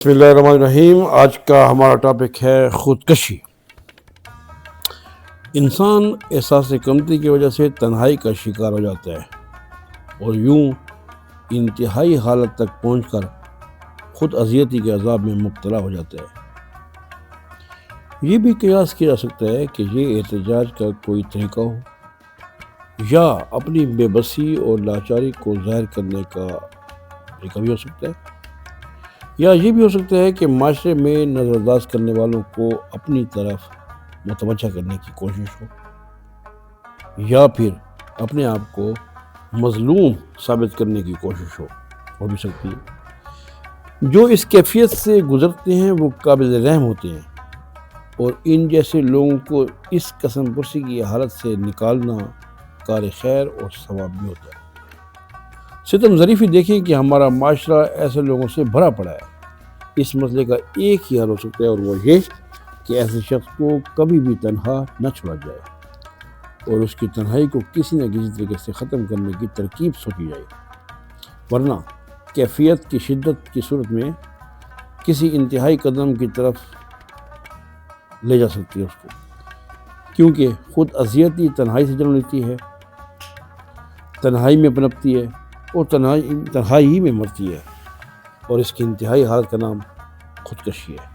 بسم اللہ الرحمن الرحیم۔ آج کا ہمارا ٹاپک ہے خودکشی۔ انسان احساس کمتری کی وجہ سے تنہائی کا شکار ہو جاتا ہے اور یوں انتہائی حالت تک پہنچ کر خود اذیتی کے عذاب میں مبتلا ہو جاتا ہے۔ یہ بھی قیاس کیا جا سکتا ہے کہ یہ احتجاج کا کوئی طریقہ ہو یا اپنی بے بسی اور لاچاری کو ظاہر کرنے کا طریقہ بھی ہو سکتا ہے، یا یہ بھی ہو سکتا ہے کہ معاشرے میں نظر انداز کرنے والوں کو اپنی طرف متوجہ کرنے کی کوشش ہو، یا پھر اپنے آپ کو مظلوم ثابت کرنے کی کوشش ہو بھی سکتی ہے۔ جو اس کیفیت سے گزرتے ہیں وہ قابل رحم ہوتے ہیں، اور ان جیسے لوگوں کو اس قسم پرسی کی حالت سے نکالنا کار خیر اور ثواب بھی ہوتا ہے۔ ستم ظریفی دیکھیں کہ ہمارا معاشرہ ایسے لوگوں سے بھرا پڑا ہے۔ اس مسئلے کا ایک ہی حل ہو سکتا ہے، اور وہ یہ کہ ایسے شخص کو کبھی بھی تنہا نہ چھوڑا جائے اور اس کی تنہائی کو کسی نہ کسی طریقے سے ختم کرنے کی ترکیب سوچی جائے، ورنہ کیفیت کی شدت کی صورت میں کسی انتہائی قدم کی طرف لے جا سکتی ہے اس کو، کیونکہ خود اذیتی تنہائی سے جنم لیتی ہے، تنہائی میں پنپتی ہے اور تنہائی ہی میں مرتی ہے، اور اس کی انتہائی حالت کا نام خودکشی ہے۔